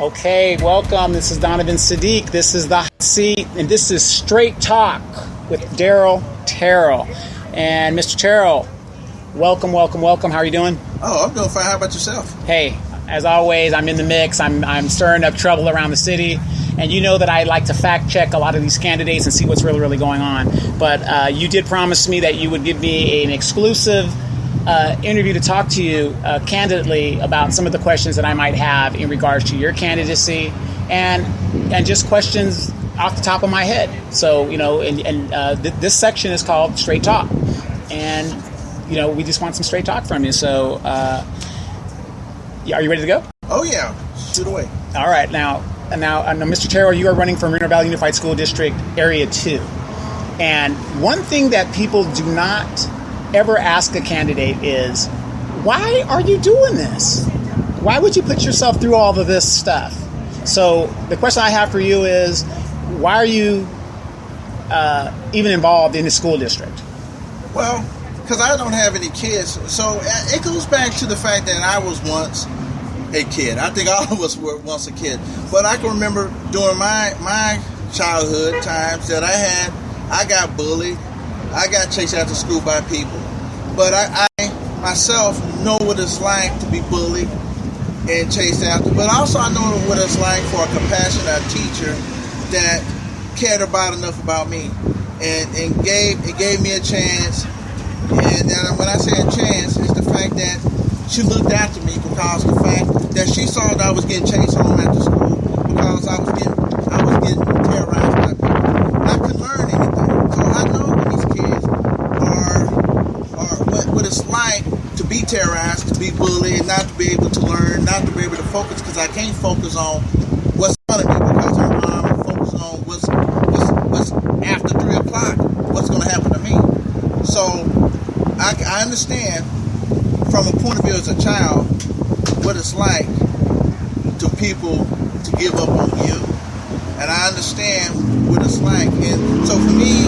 Okay, welcome. This is Donovan Sadiq. This is the hot seat, and this is Straight Talk with Daryl, Terrell. And Mr. Terrell, welcome. How are you doing? Oh, I'm doing fine. How about yourself? Hey, as always, I'm in the mix. I'm stirring up trouble around the city. And you know that I like to fact check a lot of these candidates and see what's really going on. But you did promise me that you would give me an exclusive interview to talk to you candidly about some of the questions that I might have in regards to your candidacy and just questions off the top of my head. So, this section is called Straight Talk. And, we just want some straight talk from you. So, are you ready to go? Oh, yeah. Shoot away. All right. Now, Mr. Terrell, you are running for Moreno Valley Unified School District Area 2. And one thing that people do not ever ask a candidate is, why are you doing this? Why would you put yourself through all of this stuff? So the question I have for you is, why are you even involved in the school district? Well, because I don't have any kids. So it goes back to the fact that I was once a kid. I think all of us were once a kid. But I can remember during my childhood times that I got bullied. I got chased out of school by people. But I myself know what it's like to be bullied and chased after. But also I know what it's like for a compassionate teacher that cared about me and gave me a chance. And then when I say a chance, it's the fact that she looked after me because the fact that she saw that I was getting chased home after school because I was getting terrorized by people. I couldn't learn anything. So I know when these kids are what it's like to be terrorized, to be bullied, not to be able to learn, not to be able to focus, because I can't focus on what's in front of me because I'm focused on what's after 3 o'clock, what's going to happen to me. So I understand from a point of view as a child what it's like to people to give up on you, and I understand what it's like. And so for me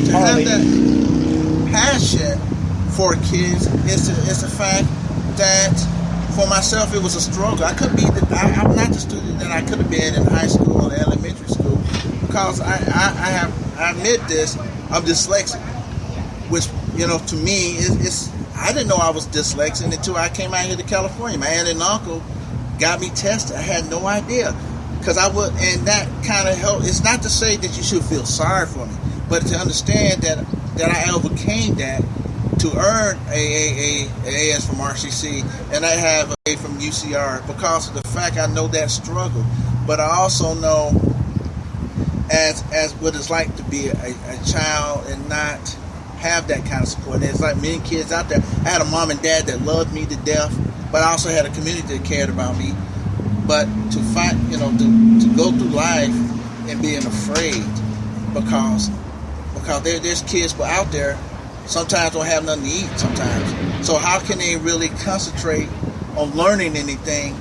to have that passion for kids is the fact that for myself it was a struggle. I couldn't be I'm not the student that I could have been in high school or elementary school because I admit this, I'm dyslexic, which to me is I didn't know I was dyslexic until I came out here to California. My aunt and uncle got me tested. I had no idea because and that kind of helped. It's not to say that you should feel sorry for me, but to understand that I overcame that to earn a AS from RCC, and I have a from UCR because of the fact I know that struggle. But I also know as what it's like to be a child and not have that kind of support. And it's like many kids out there. I had a mom and dad that loved me to death, but I also had a community that cared about me. But to fight, to go through life and being afraid because there's kids out there sometimes don't have nothing to eat sometimes. So how can they really concentrate on learning anything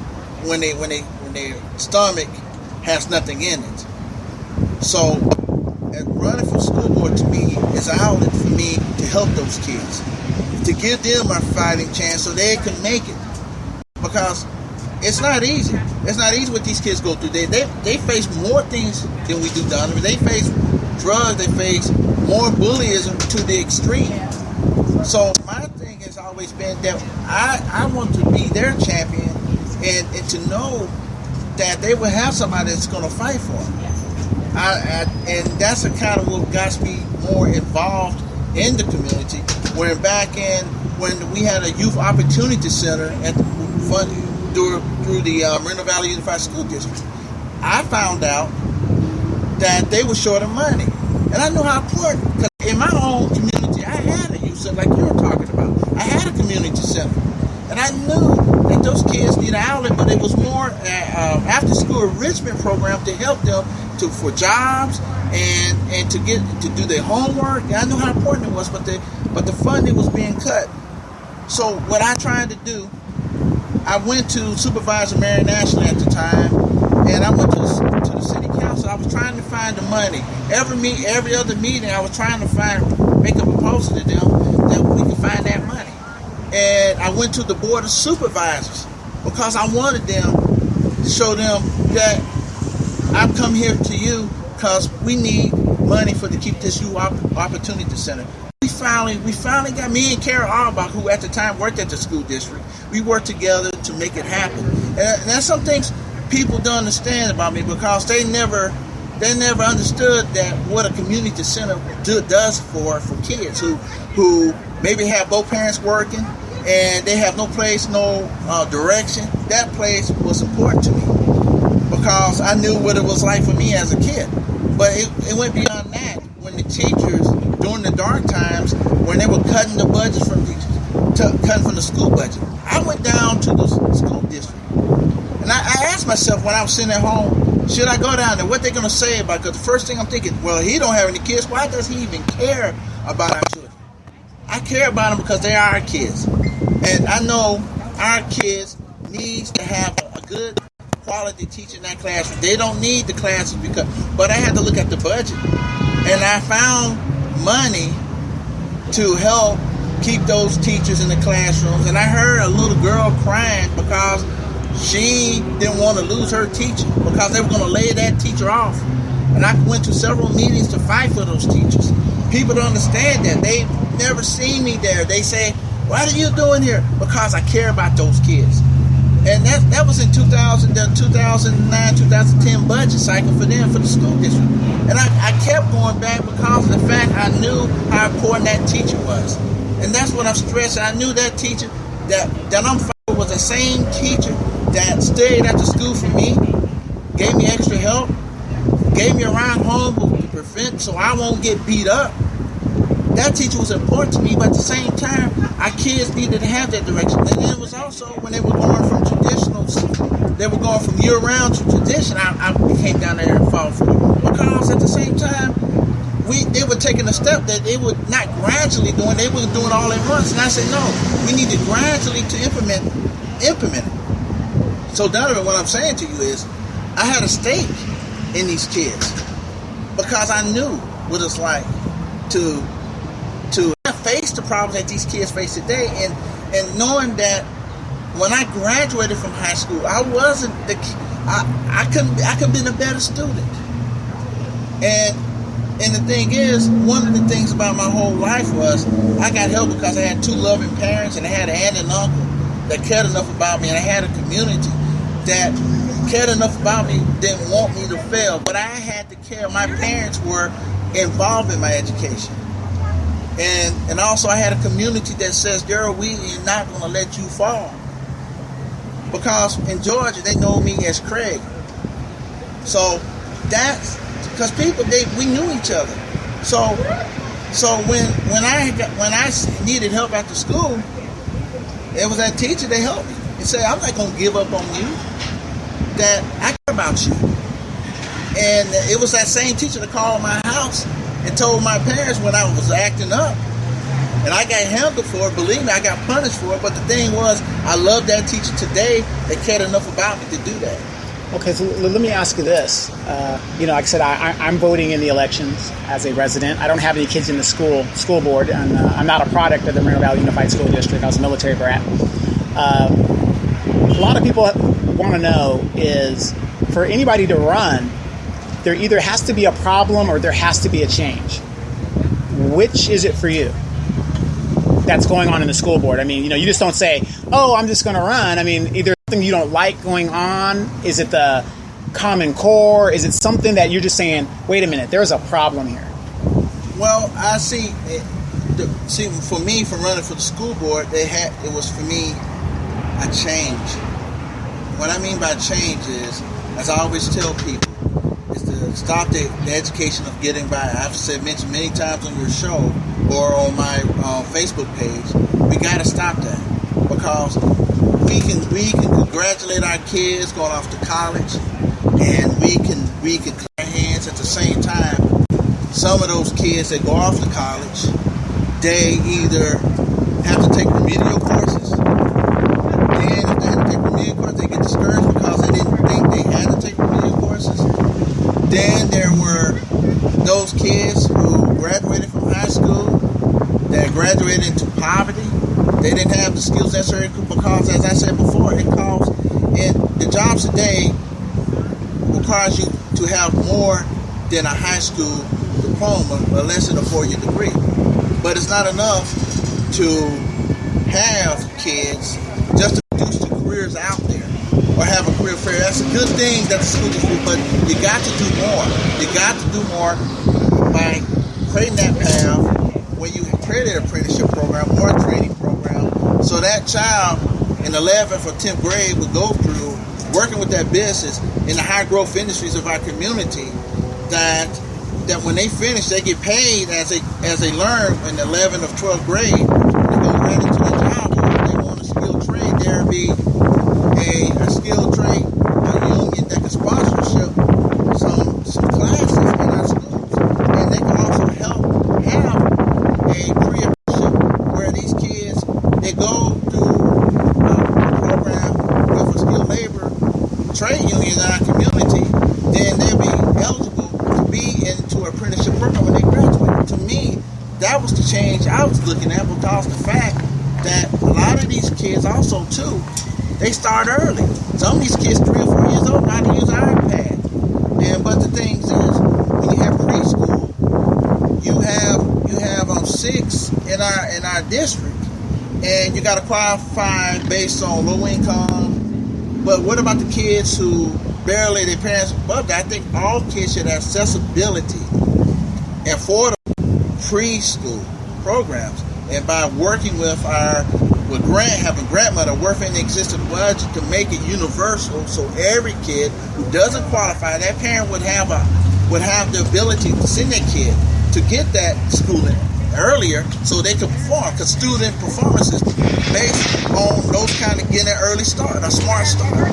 when their stomach has nothing in it? So running for school board to me is an outlet for me to help those kids, to give them a fighting chance so they can make it. Because it's not easy. It's not easy what these kids go through. They face more things than we do, Donovan. They face drugs. They face more bullyism to the extreme. So my thing has always been that I want to be their champion and to know that they will have somebody that's going to fight for them. And that's the kind of what got me more involved in the community. When we had a youth opportunity center at through the Moreno Valley Unified School District, I found out that they were short of money, and I knew how important. Because in my own community, I had a youth center like you were talking about. I had a community center, and I knew that those kids need an outlet, but it was more after-school enrichment program to help them for jobs and to do their homework. And I knew how important it was, but the funding was being cut. So what I tried to do, I went to Supervisor Marion Ashley at the time, and I went to the city council. I was trying to find the money. Every other meeting, I was trying to make a proposal to them that we could find that money. And I went to the board of supervisors, because I wanted them to show them that I've come here to you because we need money to keep this youth opportunity center. We finally got me and Carol Auerbach, who at the time worked at the school district. We worked together to make it happen. And that's some things people don't understand about me, because they never understood that what a community center does for kids who maybe have both parents working and they have no place, no direction. That place was important to me because I knew what it was like for me as a kid. But it went beyond that. When the teachers, during the dark times, when they were cutting the budget cutting from the school budget, I went down to the school district. And I asked myself when I was sitting at home, should I go down there? What they going to say about it? Because the first thing I'm thinking, well, he don't have any kids. Why does he even care about our children? I care about them because they are our kids. And I know our kids needs to have a good quality teacher in that classroom. They don't need the classes but I had to look at the budget. And I found money to help keep those teachers in the classrooms. And I heard a little girl crying because she didn't want to lose her teacher because they were going to lay that teacher off. And I went to several meetings to fight for those teachers. People don't understand that. They've never seen me there. They say, what are you doing here? Because I care about those kids. And that was in the 2009-2010 budget cycle for them, for the school district. And I kept going back because of the fact I knew how important that teacher was. And that's what I'm stressing. I knew that teacher that I'm fighting was the same teacher that stayed at the school for me, gave me extra help, gave me a ride home to prevent so I won't get beat up. That teacher was important to me, but at the same time, our kids needed to have that direction. And then it was also when they were going from they were going from year-round to tradition, I came down there and fought for them. Because at the same time, they were taking a step that they were not gradually doing, they were doing all at once. And I said, no, we need to gradually to implement it. So Donovan, what I'm saying to you is, I had a stake in these kids because I knew what it's like to face the problems that these kids face today, and knowing that when I graduated from high school, I wasn't I couldn't have been a better student. And the thing is, one of the things about my whole life was I got help because I had two loving parents, and I had an aunt and uncle that cared enough about me, and I had a community that cared enough about me, didn't want me to fail, but I had to care. My parents were involved in my education. And also I had a community that says, Daryl, we are not going to let you fall. Because in Georgia, they know me as Craig. So that's because we knew each other. So when I needed help after school, it was that teacher that helped me and said, I'm not going to give up on you. That I care about you. And it was that same teacher that called my house and told my parents when I was acting up. And I got handled for it. Believe me, I got punished for it. But the thing was, I love that teacher today that cared enough about me to do that. Okay, so let me ask you this. Like I said, I'm voting in the elections as a resident. I don't have any kids in the school board, and I'm not a product of the Moreno Valley Unified School District. I was a military brat. A lot of people want to know is, for anybody to run, there either has to be a problem or there has to be a change. Which is it for you that's going on in the school board? I mean, you just don't say, oh, I'm just going to run. I mean, either something you don't like going on, is it the Common Core, is it something that you're just saying, wait a minute, there's a problem here? Well, I see, for me, from running for the school board, it was for me a change. What I mean by change is, as I always tell people, is to stop the education of getting by. I've mentioned many times on your show or on my Facebook page, we got to stop that, because we can congratulate our kids going off to college, and we can clap our hands at the same time. Some of those kids that go off to college, they either have to take remedial courses. Then if they have to take remedial courses, they get discouraged because they didn't think they had to take remedial courses. Then there were those kids who graduated from high school that graduated into poverty, They didn't have the skills necessary because, as I said before, and the jobs today requires you to have more than a high school diploma or less than a 4-year degree. But it's not enough to have kids just to produce the careers out there or have a career fair. That's a good thing that the school is doing, but you got to do more. You got to do more by creating that path when you create an apprenticeship program or a training program, so that child in 11th or 10th grade would go through working with that business in the high growth industries of our community, that when they finish, they get paid as they learn in 11th or 12th grade to go right into the job. Or if they want a skilled trade, there be a skilled trade union that can sponsorship some classes in our schools, and they can also help have a pre-apprenticeship where these kids, they go through a program with a skilled labor trade union in our community, then they'll be eligible to be into an apprenticeship program when they graduate. To me, that was the change I was looking at, because the fact that a lot of these kids also too, they start early. Some of these kids 3 or 4 years old know how to use an iPad. But the thing is, when you have preschool, you have 6 in our district, and you got to qualify based on low income. But what about the kids who barely their parents above that? I think all kids should have accessibility and affordable preschool programs. And by working with having grant money within the existing budget to make it universal, so every kid who doesn't qualify, that parent would have the ability to send their kid to get that schooling earlier, so they can perform. Because student performance is based on those kind of getting an early start, a smart start.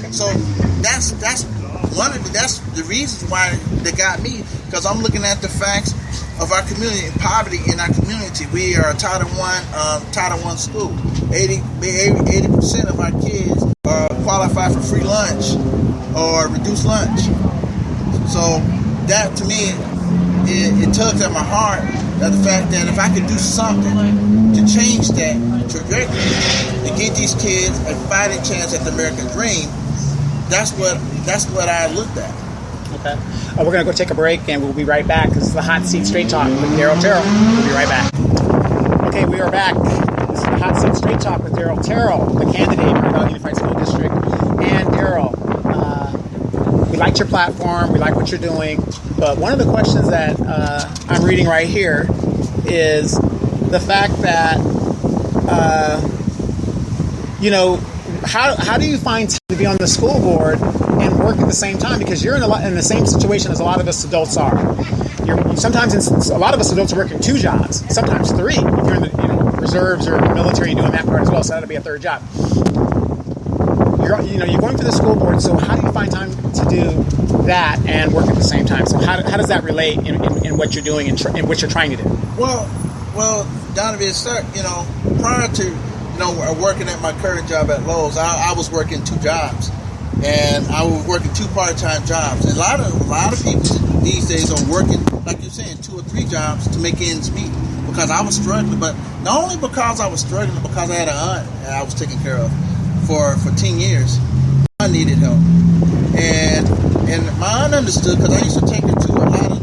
So that's the reasons why they got me, because I'm looking at the facts of our community, poverty in our community. We are a Title I school. 80% of our kids qualify for free lunch or reduced lunch. So that, to me, it tugs at my heart, that the fact that if I could do something to change that trajectory and get these kids a fighting chance at the American dream, that's what I looked at. Okay. We're going to go take a break, and we'll be right back. This is the Hot Seat Straight Talk with Daryl Terrell. We'll be right back. Okay, we are back. This is the Hot Seat Straight Talk with Daryl Terrell, the candidate for the Unified School District. And Daryl, we liked your platform. We like what you're doing. But one of the questions that I'm reading right here is the fact that, how do you find time to be on the school board and work at the same time? Because you're in the same situation as a lot of us adults are. A lot of us adults are working 2 jobs, sometimes 3. If you're in the reserves or military, you're doing that part as well, so that'll be a 3rd job. You're going for the school board, so how do you find time to do that and work at the same time? So how does that relate in what you're doing and what you're trying to do? Well, Donovan, prior to working at my current job at Lowe's, I was working 2 jobs, and I was working 2 part-time jobs. And a lot of people these days are working, like you're saying, 2 or 3 jobs to make ends meet. Because I was struggling, but not only because I was struggling, but because I had an aunt that I was taking care of for 10 years. I needed help, and my aunt understood, because I used to take her to a lot of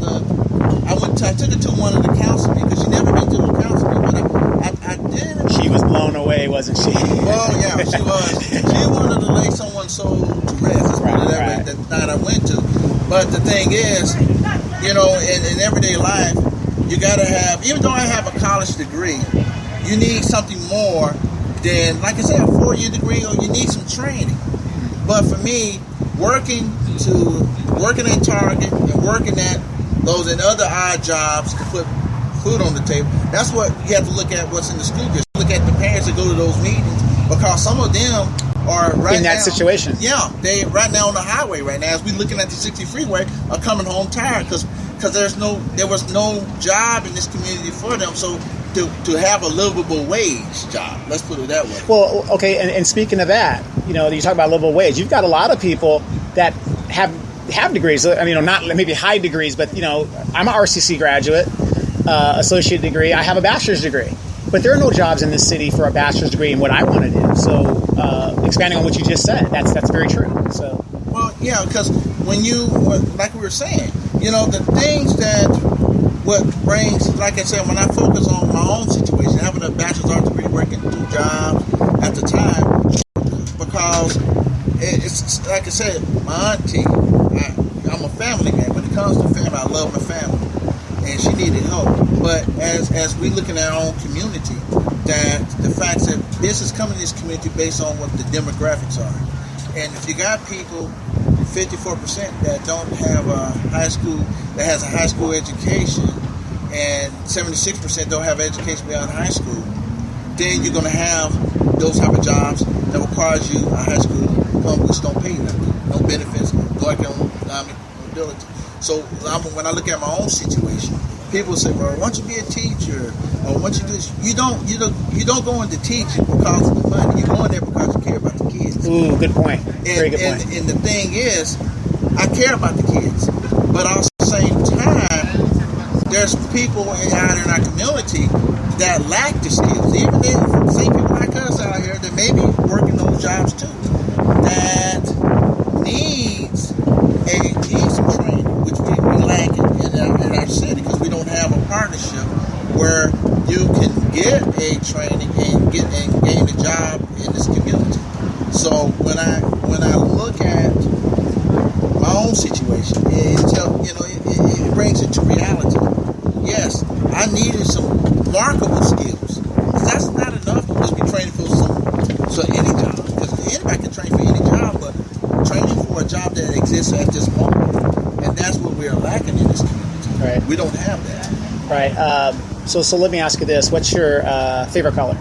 I took her to one of the counseling, because she never been to a counseling, but I did. She was blown away, wasn't she? Well, yeah, she was. She wanted to lay someone's soul to rest. Right. That night I went to. But the thing is, in everyday life, you got to have, even though I have a college degree, you need something more than, like I said, a 4-year degree, or you need some training. But for me, working at Target and working at those and other odd jobs to put food on the table, that's what you have to look at, what's in the school district. Look at the parents that go to those meetings, because some of them are right in that now, situation. Yeah, they right now on the highway right now, as we looking at the 60 freeway, are coming home tired because there was no job in this community for them. So to have a livable wage job, let's put it that way. Well, okay, and speaking of that, you talk about livable wage. You've got a lot of people that have degrees. I mean, not maybe high degrees, but I'm an RCC graduate, associate degree. I have a bachelor's degree. But there are no jobs in this city for a bachelor's degree in what I want to do. So, expanding on what you just said, that's very true. So, well, yeah, because like we were saying, the things that what brings, like I said, when I focus on my own situation, having a bachelor's art degree, working 2 jobs at the time, because it's like I said, my auntie, I'm a family man. When it comes to family, I love my family, and she needed help. But as we look in our own community, that the fact that this is coming to this community based on what the demographics are, and if you got people, 54% that don't have a high school, that has a high school education, and 76% don't have education beyond high school, then you're going to have those type of jobs that requires you a high school diploma, which don't pay nothing, no benefits, no economic mobility. So when I look at my own situation, people say, "Well, why don't you be a teacher? Or why don't you do this?" You don't go into teaching because of the money. You go in there because you care about the kids. Ooh, good point. Very good point. And the thing is, I care about the kids, but at the same time, there's people out in our community that lack the skills. Even the same people like us out here that may be working those jobs too, that needs some training, which we lack in our city because we don't have a partnership where you can get a training and gain a job in this community. So when I look at my own situation, it brings it to reality. Yes, I needed some marketable skills. That's not enough to just be training for any job, because anybody can train for any job, but training for a job that exists at this moment, and that's what we're lacking in this community. Right. We don't have that. Right. So let me ask you this: what's your favorite color?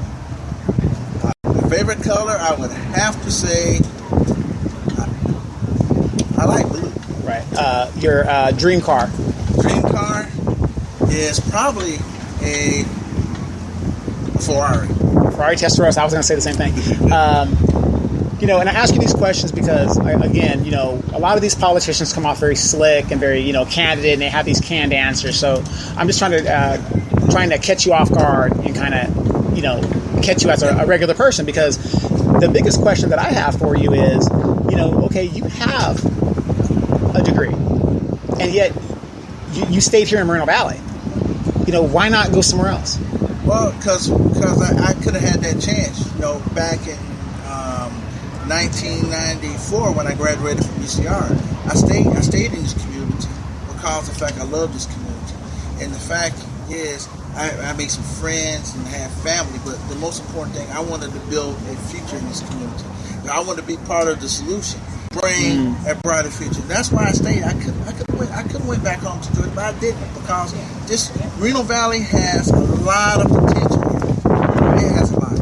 My favorite color, I would have to say, I like blue. Right. Your dream car? Dream car is probably a Ferrari. Ferrari Testarossa. I was going to say the same thing. And I ask you these questions because, again, a lot of these politicians come off very slick and very, candid, and they have these canned answers. So I'm just trying to catch you off guard and kind of, catch you as a regular person, because the biggest question that I have for you is, okay, you have a degree, and yet you stayed here in Moreno Valley. Why not go somewhere else? Well, because I could have had that chance. Back in 1994 when I graduated from UCR, I stayed in this community because of the fact I love this community, and the fact is I made some friends and had family. But the most important thing, I wanted to build a future in this community. I wanted to be part of the solution, bring a brighter future. That's why I stayed. I couldn't went back home to do it, but I didn't, because this Moreno Valley has a lot of potential. It has a lot,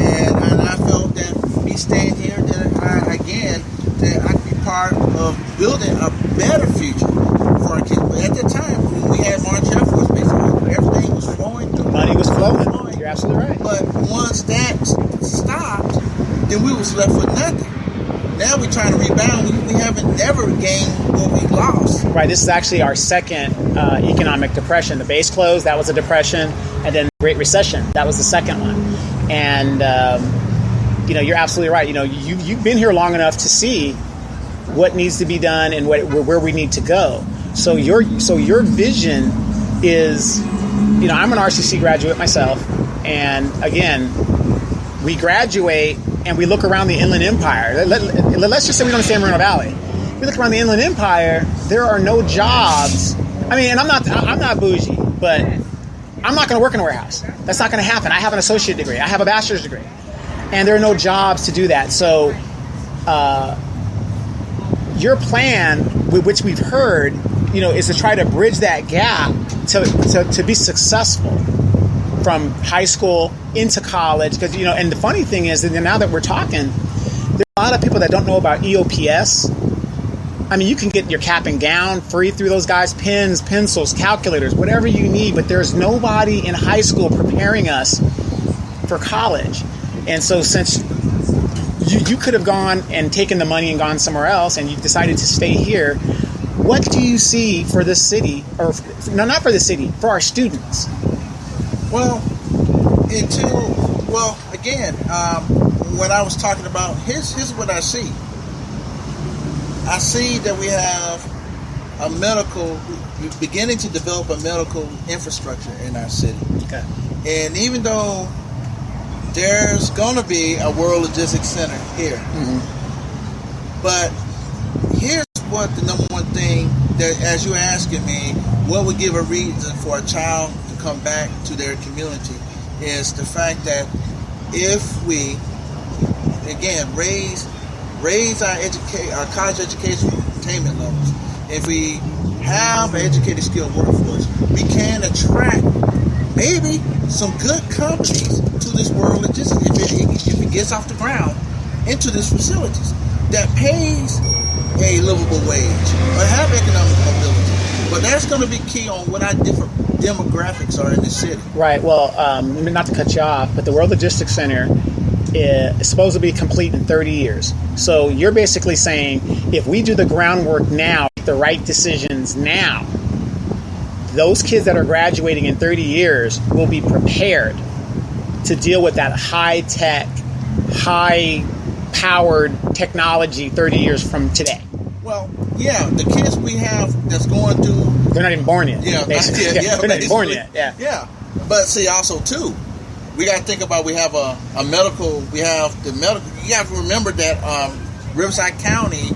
and I felt that me staying here, that I could be part of building a better future for our kids. But at that time, when we had March Air Force Base, everything was flowing. Money was flowing. You're absolutely right. But once that stopped, then we was left with nothing. Now we're trying to rebound. We haven't never gained what we lost. Right. This is actually our second economic depression. The base closed, that was a depression, and then the Great Recession, that was the second one. And you're absolutely right. You've been here long enough to see what needs to be done and where we need to go. So your vision is, I'm an RCC graduate myself, and again, we graduate and we look around the Inland Empire. Let's just say we don't stay in Moreno Valley. We look around the Inland Empire. There are no jobs. I mean, and I'm not bougie, but I'm not going to work in a warehouse. That's not going to happen. I have an associate degree. I have a bachelor's degree, and there are no jobs to do that. So, your plan, which we've heard, is to try to bridge that gap to be successful from high school into college, because and the funny thing is that now that we're talking, there's a lot of people that don't know about EOPS. I mean, you can get your cap and gown free through those guys, pens, pencils, calculators, whatever you need, but there's nobody in high school preparing us for college. And so since you could have gone and taken the money and gone somewhere else, and you've decided to stay here, what do you see for this city, or no, not for the city, for our students? Well, well, again, when I was talking about, here's what I see. I see that we have beginning to develop a medical infrastructure in our city. Okay. And even though there's going to be a World Logistics Center here, but here's what the number one thing that, as you're asking me, what would give a reason for a child to come back to their community is the fact that if we, again, raise our college education attainment levels, if we have an educated, skilled workforce, we can attract maybe some good companies to this World Logistics if it gets off the ground into these facilities that pays a livable wage or have economic mobility. But that's going to be key on what our different demographics are in the city. Right. Well, not to cut you off, but the World Logistics Center is supposed to be complete in 30 years. So you're basically saying if we do the groundwork now, the right decisions now, those kids that are graduating in 30 years will be prepared to deal with that high-tech, high-powered technology 30 years from today. Well, yeah, the kids we have that's going through... They're not even born yet. Yeah, basically. yeah, they're not even born yet. Yeah. Yeah. But see, also, too, we got to think about, we have a medical, you have to remember that Riverside County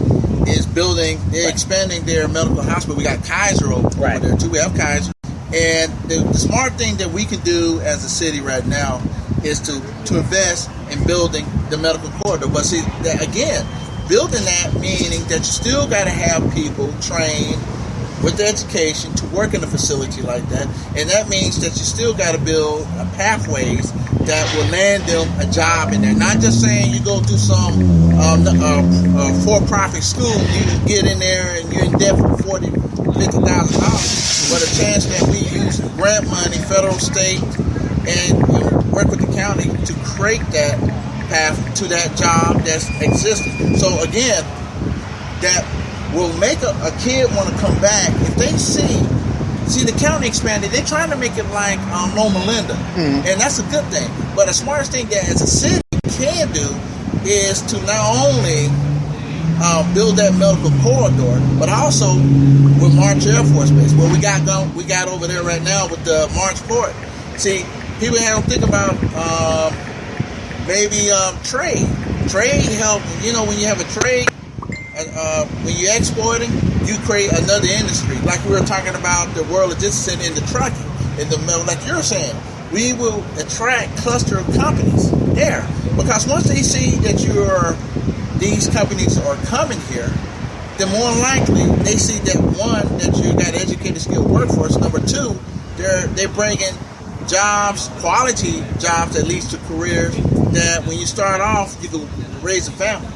is building, they're expanding their medical hospital. We got Kaiser over there, too. We have Kaiser. And the smart thing that we can do as a city right now is to invest in building the medical corridor. But see, again, building that meaning that you still got to have people trained with the education to work in a facility like that. And that means that you still got to build pathways that will land them a job in there. Not just saying you go do some for-profit school, you get in there and you're in debt for $40,000, $50,000, but a chance that we use grant money, federal, state, and work with the county to create that path to that job that's existing. So again, that will make a kid want to come back if they see the county expanded. They're trying to make it like Loma Linda, and that's a good thing. But the smartest thing that as a city can do is to not only build that medical corridor, but also with March Air Force Base, where we got over there right now with the March Port. See, people don't think about maybe trade. Trade help. You know, when you have a trade. When you're exporting, you create another industry. Like we were talking about the World Logistics Center in the trucking, in the middle, like you're saying, we will attract cluster of companies there. Because once they see that these companies are coming here, then more likely they see that one, that you got educated, skilled workforce. Number two, they're bringing jobs, quality jobs that leads to careers that when you start off, you can raise a family.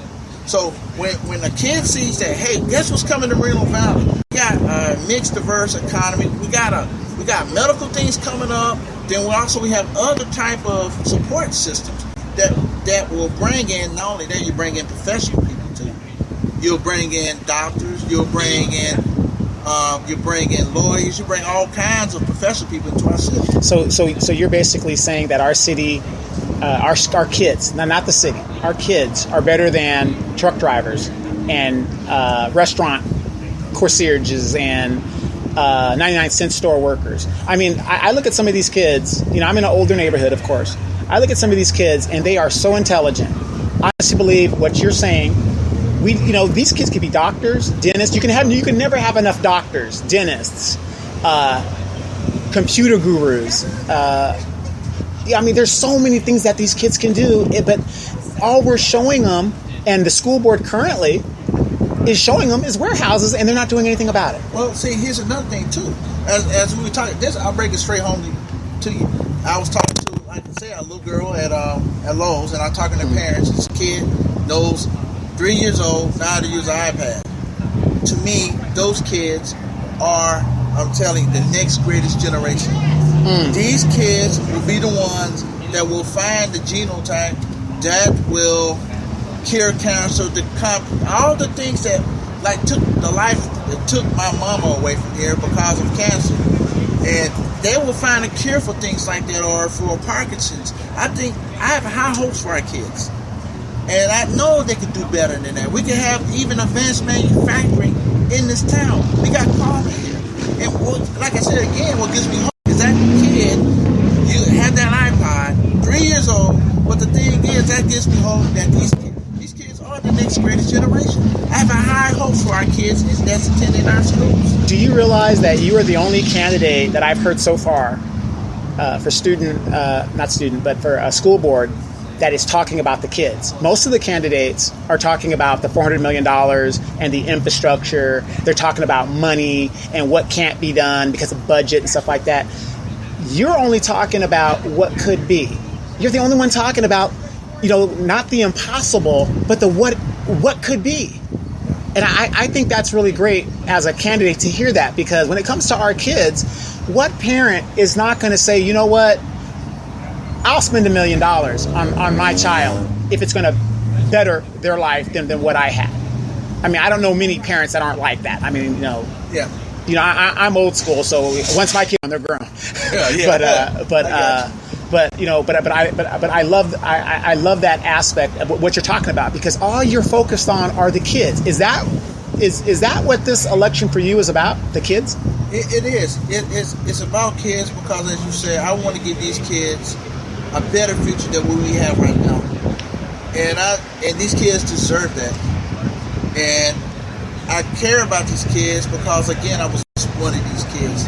So when a kid sees that, hey, guess what's coming to Reno Valley? We got a mixed, diverse economy. We got medical things coming up. Then we have other type of support systems that will bring in, not only that, you bring in professional people too. You'll bring in doctors. You'll bring in lawyers. You bring all kinds of professional people into our city. So you're basically saying that our city. Our kids, not the city, our kids are better than truck drivers and restaurant concierges and 99-cent store workers. I mean, I look at some of these kids, I'm in an older neighborhood, of course. I look at some of these kids and they are so intelligent. I honestly believe what you're saying. These kids could be doctors, dentists. You can never have enough doctors, dentists, computer gurus, there's so many things that these kids can do, but all we're showing them, and the school board currently is showing them, is warehouses, and they're not doing anything about it. Well, see, here's another thing, too. As we were talking, I'll break it straight home to you. I was talking to, like I say, a little girl at Lowe's, and I'm talking to her parents. This kid knows 3 years old, now how to use an iPad. To me, those kids are, I'm telling you, the next greatest generation. These kids will be the ones that will find the genotype that will cure cancer, all the things that took my mama away from here because of cancer. And they will find a cure for things like that, or for Parkinson's. I have high hopes for our kids. And I know they can do better than that. We can have even advanced manufacturing in this town. We got quality here. And like I said again, what gives me hope is that kid, you have that iPod, 3 years old, but the thing is, that gives me hope that these kids are the next greatest generation. I have a high hope for our kids that's attending our schools. Do you realize that you are the only candidate that I've heard so far for for a school board that is talking about the kids? Most of the candidates are talking about the $400 million and the infrastructure. They're talking about money and what can't be done because of budget and stuff like that. You're only talking about what could be. You're the only one talking about, not the impossible, but the what could be. And I think that's really great as a candidate to hear that, because when it comes to our kids, what parent is not going to say, you know what, I'll spend $1 million on my child if it's going to better their life than what I had. I mean, I don't know many parents that aren't like that. I mean, Yeah. I'm old school, so once my kids, they're grown. Yeah. But I love that aspect of what you're talking about, because all you're focused on are the kids. Is that what this election for you is about? The kids? It is. It's about kids, because, as you said, I want to give these kids a better future than what we have right now, and these kids deserve that. And I care about these kids because, again, I was one of these kids.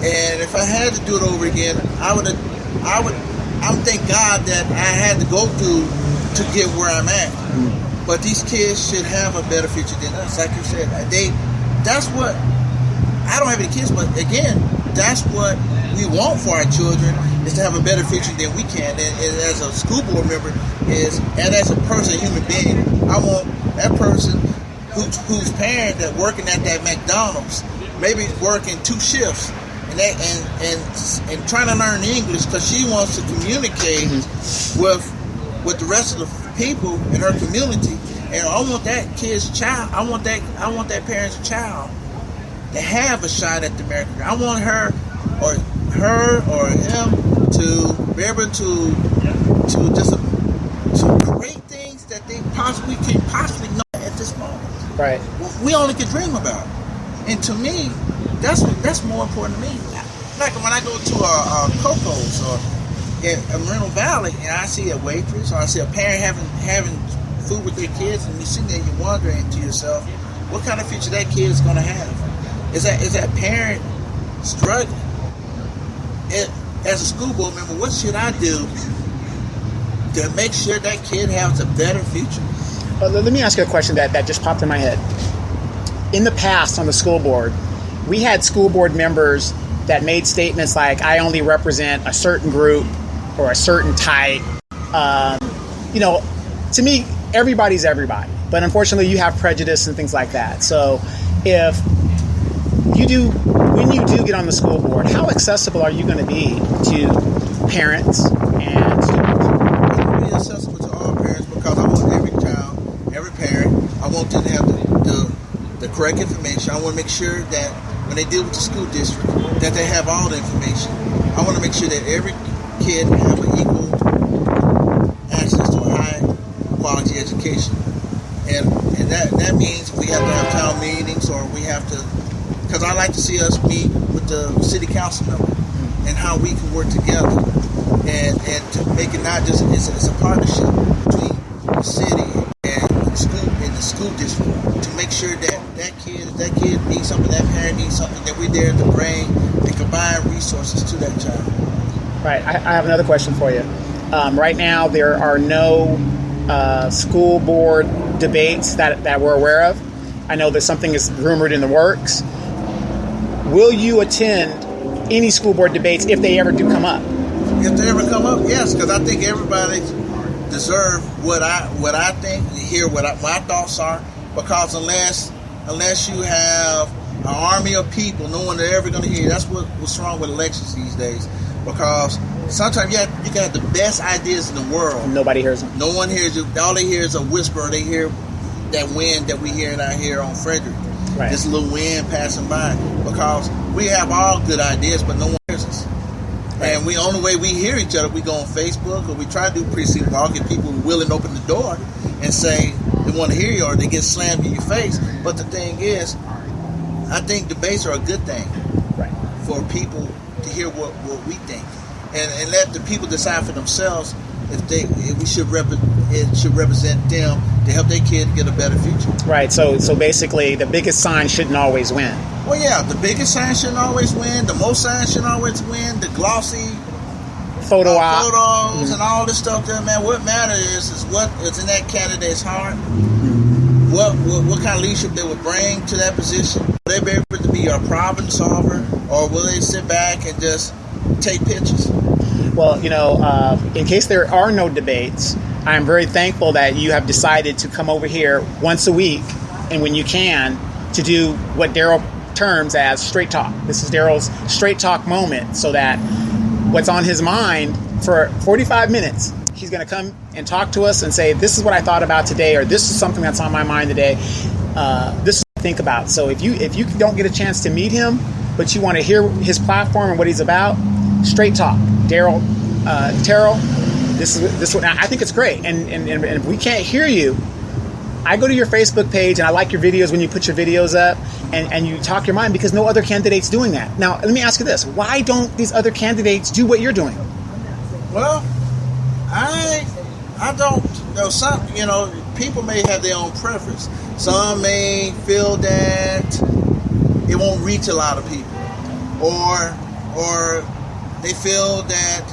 And if I had to do it over again, I would thank God that I had to go through to get where I'm at. But these kids should have a better future than us. Like you said, that's what, I don't have any kids, but again, that's what we want for our children, is to have a better future than we can. And as a school board member and as a person, a human being, I want that person whose parent that working at that McDonald's, maybe working 2 shifts, and trying to learn English because she wants to communicate with the rest of the people in her community. And I want that kid's child, I want that parent's child to have a shot at the American dream. I want her or him to be able to create things that they possibly know at this moment. Right. We only can dream about. And to me, that's more important to me. Like when I go to a Coco's or in Moreno Valley, and I see a waitress or I see a parent having food with their kids, and you sit there and you're wondering to yourself, what kind of future that kid is going to have? Is that parent struggling? As a school board member, what should I do to make sure that kid has a better future? Let me ask you a question that just popped in my head. In the past on the school board, we had school board members that made statements like, I only represent a certain group or a certain type. To me, everybody's everybody. But unfortunately, you have prejudice and things like that. So when you do get on the school board, how accessible are you going to be to parents and students? I'm going to be accessible to all parents, because I want every child, every parent, I want them to have the correct information. I want to make sure that when they deal with the school district, that they have all the information. I want to make sure that every kid have an equal access to a high quality education. And that means we have to have town meetings, or we have to, because I like to see us meet with the city council member and how we can work together and to make it not just, it's a partnership between the city and the school district to make sure that kid needs something, that parent needs something, that we're there to bring and combine resources to that child. Right. I have another question for you. Right now, there are no school board debates that we're aware of. I know that something is rumored in the works. Will you attend any school board debates if they ever do come up? If they ever come up, yes, because I think everybody deserves what I think, to hear what my thoughts are, because unless you have an army of people, no one is ever going to hear you. That's what's wrong with elections these days, because sometimes you can have the best ideas in the world. Nobody hears them. No one hears you. All they hear is a whisper. They hear that wind that we hear out here on Frederick. Right. just a little wind passing by, because we have all good ideas, but no one hears us. Right. And the only way we hear each other, we go on Facebook, or we try to do precinct walk, and people are willing to open the door and say they want to hear you, or they get slammed in your face. But the thing is, I think debates are a good thing, right, for people to hear what we think, and let the people decide for themselves if it should represent them to help their kid get a better future. Right. So basically, the biggest sign shouldn't always win. Well, yeah, the biggest sign shouldn't always win. The most signs shouldn't always win. The glossy photos mm-hmm. and all this stuff there, man. What matters is what is in that candidate's heart. What kind of leadership they would bring to that position. Will they be able to be a problem solver, or will they sit back and just take pictures? Well, in case there are no debates, I am very thankful that you have decided to come over here once a week, and when you can, to do what Daryl terms as straight talk. This is Daryl's straight talk moment, so that what's on his mind for 45 minutes, he's going to come and talk to us and say, this is what I thought about today, or this is something that's on my mind today. This is what I think about. So if you don't get a chance to meet him, but you want to hear his platform and what he's about, straight talk. Daryl, Terrell, this is what I think it's great. And if we can't hear you, I go to your Facebook page and I like your videos when you put your videos up and you talk your mind, because no other candidate's doing that. Now, let me ask you this. Why don't these other candidates do what you're doing? Well, I don't know. Some, people may have their own preference. Some may feel that it won't reach a lot of people, or they feel that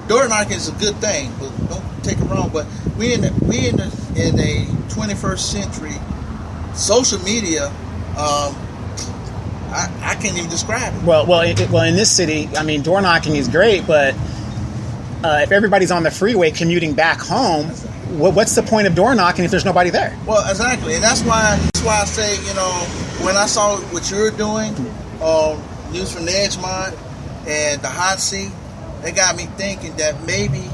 door knocking is a good thing, but don't take it wrong. But we in a 21st century, social media. I can't even describe it. Well, in this city, I mean, door knocking is great, but if everybody's on the freeway commuting back home, what's the point of door knocking if there's nobody there? Well, exactly, and that's why I say, when I saw what you were doing, News from Edgemont and the hot seat, it got me thinking that maybe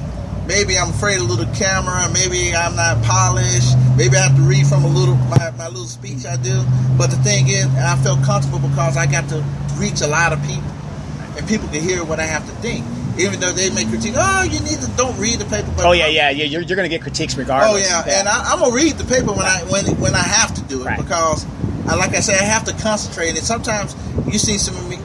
I'm afraid of a little camera, maybe I'm not polished, maybe I have to read from my little speech I do. But the thing is, I felt comfortable because I got to reach a lot of people, and people can hear what I have to think. Even though they may critique, don't read the paper. But you're going to get critiques regardless. Oh yeah. And I'm gonna read the paper when I have to do it, right. Because, like I say, I have to concentrate. And sometimes you see some of me,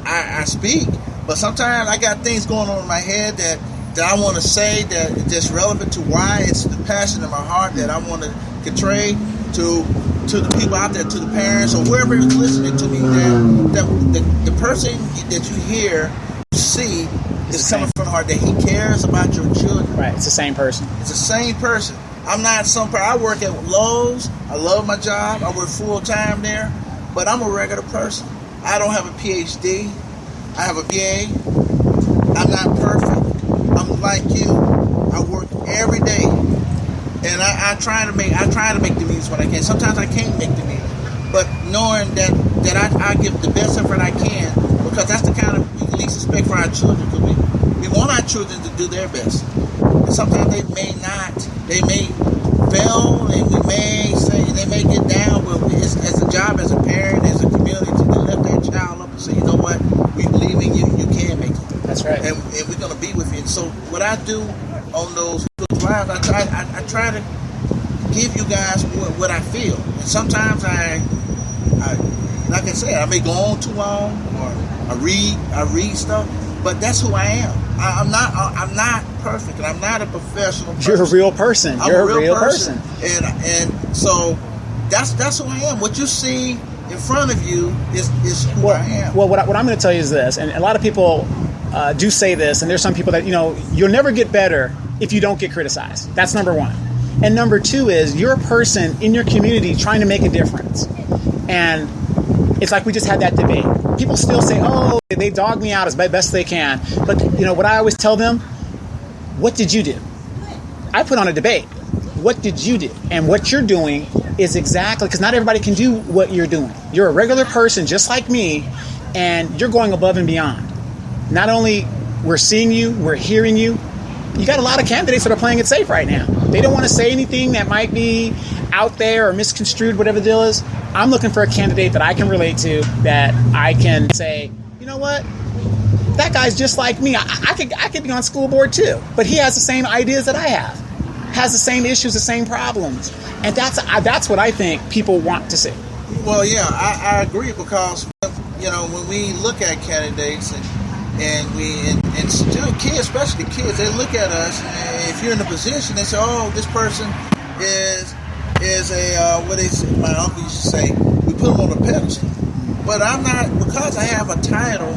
I speak, but sometimes I got things going on in my head that I want to say that is just relevant to why it's the passion in my heart that I want to portray to the people out there, to the parents or whoever is listening to me. That the person that you hear, see, is coming from the heart, that he cares about your children. Right, it's the same person. It's the same person. I'm not I work at Lowe's. I love my job. I work full time there, but I'm a regular person. I don't have a PhD. I have a BA. I'm not perfect. I'm like you. I work every day, and I try to make the meetings when I can. Sometimes I can't make the meetings, but knowing that I give the best effort I can, because that's the kind of we least expect for our children. Because we want our children to do their best. And sometimes they may not. They may fail, and they may get down. But it's a job as a parent, as a community, to lift that child up and say, you know what, we believe in you. You can make it. That's right. And we're gonna be with you. And so what I do on those lives, I try to give you guys what I feel. And sometimes I like I said, I may go on too long, or I read stuff, but that's who I am. I'm not perfect, and I'm not a professional person. You're a real person. You're a real person. And so that's who I am. What you see in front of you is who I am. Well, what I'm going to tell you is this, and a lot of people do say this, and there's some people that, you'll never get better if you don't get criticized. That's number one. And number two is you're a person in your community trying to make a difference. And it's like we just had that debate. People still say, oh, they dog me out as best they can. But, what I always tell them, what did you do? I put on a debate. What did you do? And what you're doing is exactly, because not everybody can do what you're doing. You're a regular person just like me, and you're going above and beyond. Not only we're seeing you, we're hearing you, you got a lot of candidates that are playing it safe right now. They don't want to say anything that might be out there or misconstrued, whatever the deal is. I'm looking for a candidate that I can relate to, that I can say, you know what, that guy's just like me. I could be on school board too, but he has the same ideas that I have, has the same issues, the same problems, and that's what I think people want to see. Well, yeah, I agree, because when we look at candidates and still kids, especially kids, they look at us. And if you're in a position, they say, "Oh, this person is a what they say, my uncle used to say, we put them on a pedestal." But I'm not, because I have a title.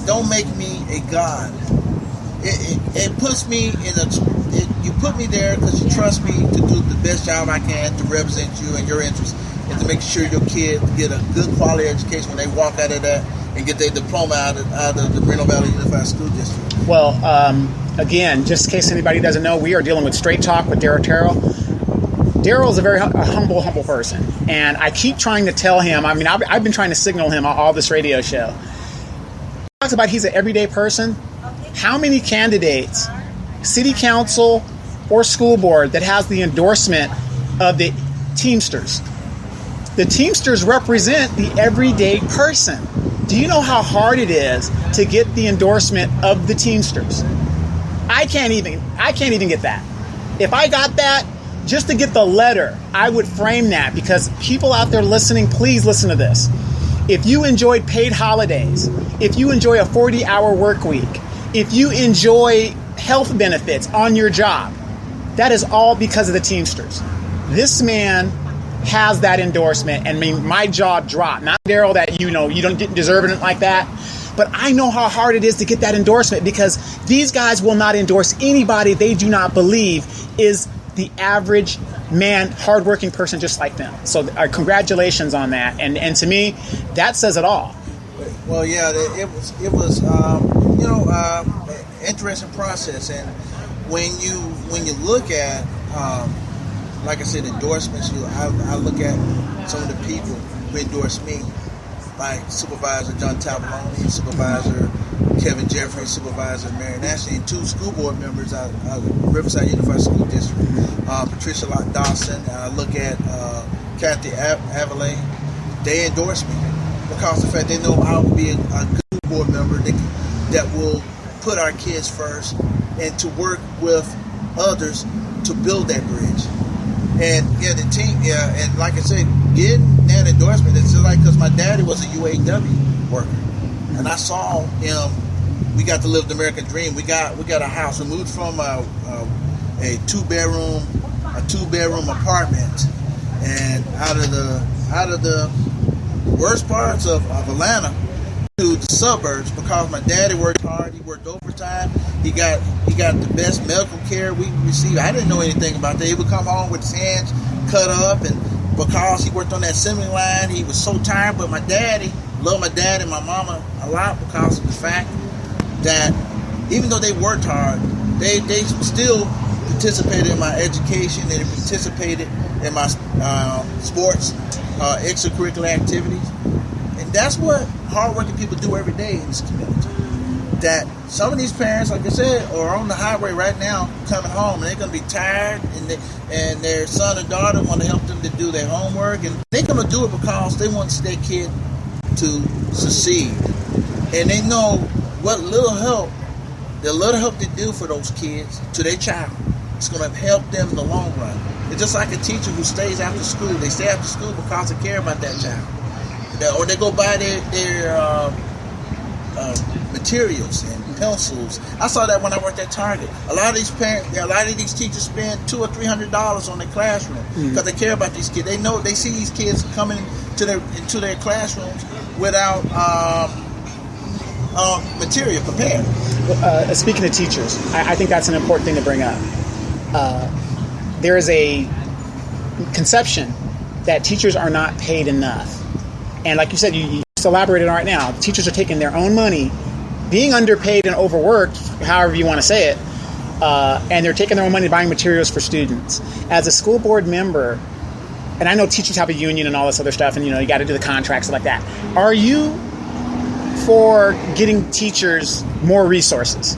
Don't make me a god. It puts me you put me there because you trust me to do the best job I can to represent you and your interests, and to make sure your kids get a good quality education when they walk out of that and get their diploma out of the Reno Valley Unified School District. Well, again, just in case anybody doesn't know, we are dealing with Straight Talk with Terrell. Daryl is a very humble person, and I keep trying to tell him. I mean, I've been trying to signal him on all this radio show. He talks about he's an everyday person. How many candidates, city council or school board, that has the endorsement of the Teamsters? The Teamsters represent the everyday person. Do you know how hard it is to get the endorsement of the Teamsters? I can't even get that. If I got that, just to get the letter, I would frame that, because people out there listening, please listen to this. If you enjoyed paid holidays, if you enjoy a 40-hour work week, if you enjoy health benefits on your job, that is all because of the Teamsters. This man has that endorsement, and I mean, my jaw dropped. Not Daryl, that you don't deserve it like that, but I know how hard it is to get that endorsement, because these guys will not endorse anybody they do not believe is the average man, hardworking person just like them. So congratulations on that, and to me, that says it all. Well, yeah, it was interesting process, and when you look at like I said, endorsements, I look at some of the people who endorse me, like Supervisor John Tavoloni, Supervisor Kevin Jeffrey, Supervisor Mary Nashley, and 2 school board members out of Riverside Unified School District, Patricia Lott Dawson. I look at Kathy Avalay. They endorse me because of the fact they know I will be a good board member that will put our kids first and to work with others to build that bridge. And yeah, the team, and like I said, getting that endorsement, it's just like, because my daddy was a UAW worker, and I saw him. We got to live the American dream. We got a house. We moved from a two bedroom apartment, and out of the worst parts of Atlanta to the suburbs, because my daddy worked hard. He worked overtime. He got the best medical care we received. I didn't know anything about that. He would come home with his hands cut up, and because he worked on that assembly line, he was so tired. But my daddy, loved my dad and my mama a lot, because of the fact that even though they worked hard, they still participated in my education. They participated in my sports, extracurricular activities. And that's what hardworking people do every day in this community. That some of these parents, like I said, are on the highway right now coming home, and they're going to be tired, and their son or daughter want to help them to do their homework, and they're going to do it because they want their kid to succeed. And they know what little help they do for those kids, to their child, it's going to help them in the long run. It's just like a teacher who stays after school. They stay after school because they care about that child. Or they go buy their materials and pencils. I saw that when I worked at Target. A lot of these teachers spend $200 or $300 on their classroom because they care about these kids. They know, they see these kids coming into their classrooms without material prepared. Speaking of teachers, I think that's an important thing to bring up. There is a conception that teachers are not paid enough. And like you said, you just elaborated on it right now. Teachers are taking their own money, being underpaid and overworked, however you want to say it, and they're taking their own money buying materials for students. As a school board member, and I know teachers have a union and all this other stuff, and you got to do the contracts like that. Are you for getting teachers more resources?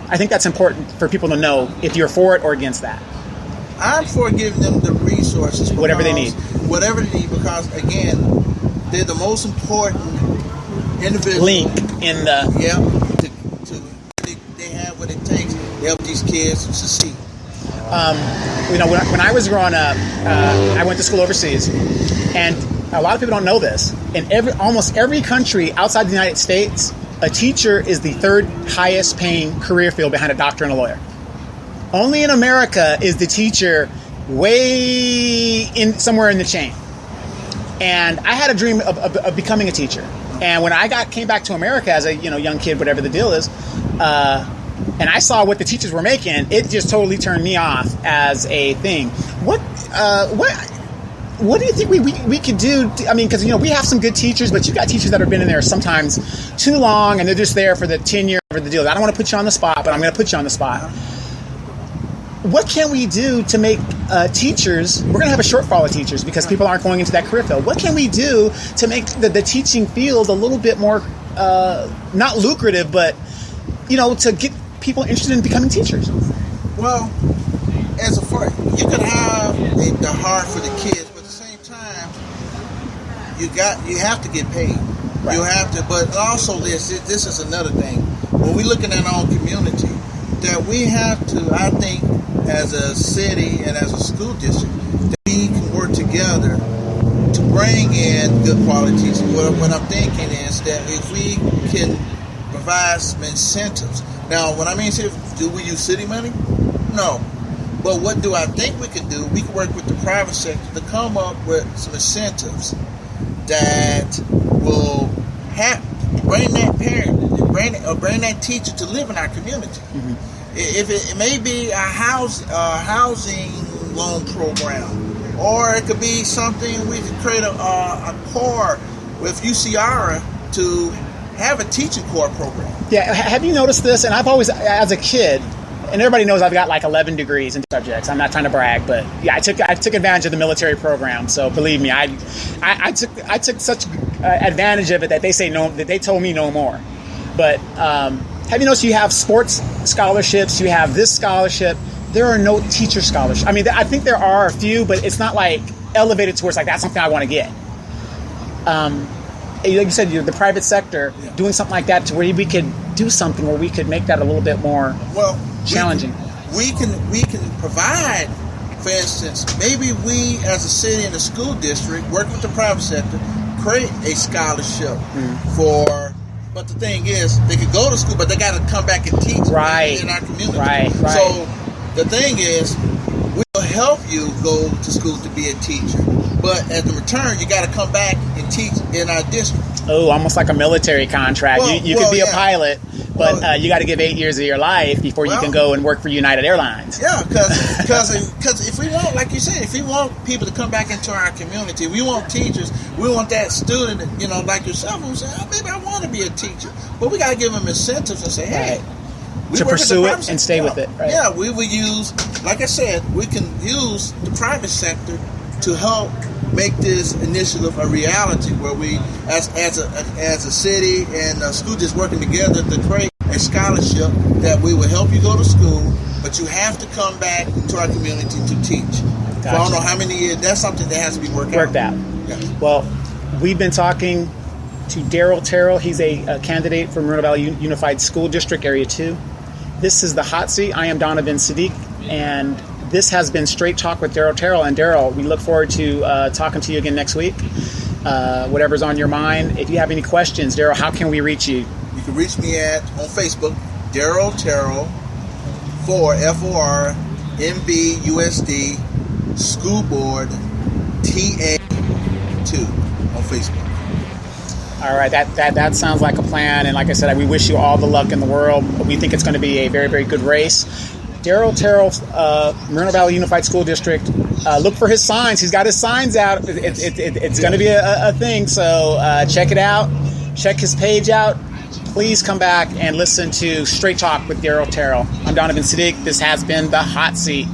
I think that's important for people to know if you're for it or against that. I'm for giving them the resources. Whatever they need. Whatever they need, because, again, they're the most important individual. Link in the... Yeah, they have what it takes to help these kids succeed. When I was growing up, I went to school overseas, and a lot of people don't know this. In almost every country outside the United States, a teacher is the third highest paying career field behind a doctor and a lawyer. Only in America is the teacher way somewhere in the chain. And I had a dream of becoming a teacher. And when I came back to America as a young kid, whatever the deal is, and I saw what the teachers were making, it just totally turned me off as a thing. What do you think we could do? I mean, because we have some good teachers, but you got teachers that have been in there sometimes too long, and they're just there for the tenure of the deal. I don't want to put you on the spot, but I'm going to put you on the spot. What can we do to make teachers? We're going to have a shortfall of teachers because people aren't going into that career field. What can we do to make the teaching field a little bit more not lucrative, but to get people interested in becoming teachers? Well, you could have the heart for the kids, but at the same time, you have to get paid. Right. You have to, but also this is another thing. When we're looking at our own community, that we have to, I think, as a city and as a school district, that we can work together to bring in good qualities. What I'm thinking is that if we can provide some incentives. Now, when I mean incentives, do we use city money? No. But what do I think we can do? We can work with the private sector to come up with some incentives that will bring that parent, bring that teacher to live in our community. Mm-hmm. If it may be a housing loan program, or it could be something we could create a core with UCR to have a teaching core program. Yeah, have you noticed this? And I've always, as a kid, and everybody knows I've got like 11 degrees in subjects. I'm not trying to brag, but yeah, I took advantage of the military program. So believe me, I took such advantage of it that they say no, that they told me no more. But have you noticed you have sports scholarships, you have this scholarship. There are no teacher scholarships. I mean, I think there are a few, but it's not like elevated towards like that's something I want to get. Like you said, the private sector doing something like that to where we could do something where we could make that a little bit more challenging. We can provide, for instance, maybe we as a city and a school district work with the private sector, create a scholarship for. But the thing is, they could go to school, but they got to come back and teach in our community. Right. So the thing is, we'll help you go to school to be a teacher, but as the return, you got to come back and teach in our district. Oh, almost like a military contract. You could be a pilot, but you got to give 8 years of your life before you can go and work for United Airlines. Yeah, because if we want, like you said, if we want people to come back into our community, we want teachers, we want that student, like yourself, who say, oh, maybe I want to be a teacher. But we got to give them incentives and say, hey, to pursue it and stay with it. Right? Yeah, we will use, like I said, we can use the private sector to help make this initiative a reality, where we, as a city and a school just working together to create a scholarship that we will help you go to school, but you have to come back to our community to teach. Gotcha. I don't know how many years. That's something that has to be worked out. Yeah. Well, we've been talking to Daryl Terrell. He's a candidate for Moreno Valley Unified School District Area 2. This is the Hot Seat. I am Donovan Sadiq, and this has been Straight Talk with Daryl Terrell. And Daryl, we look forward to talking to you again next week. Whatever's on your mind. If you have any questions, Daryl, how can we reach you? You can reach me on Facebook, Daryl Terrell, for FORMBUSD School Board TA2 on Facebook. All right, that sounds like a plan. And like I said, we wish you all the luck in the world. We think it's going to be a very, very good race. Daryl Terrell, Moreno Valley Unified School District. Look for his signs. He's got his signs out. It's going to be a thing. So check it out. Check his page out. Please come back and listen to Straight Talk with Daryl Terrell. I'm Donovan Sadiq. This has been The Hot Seat.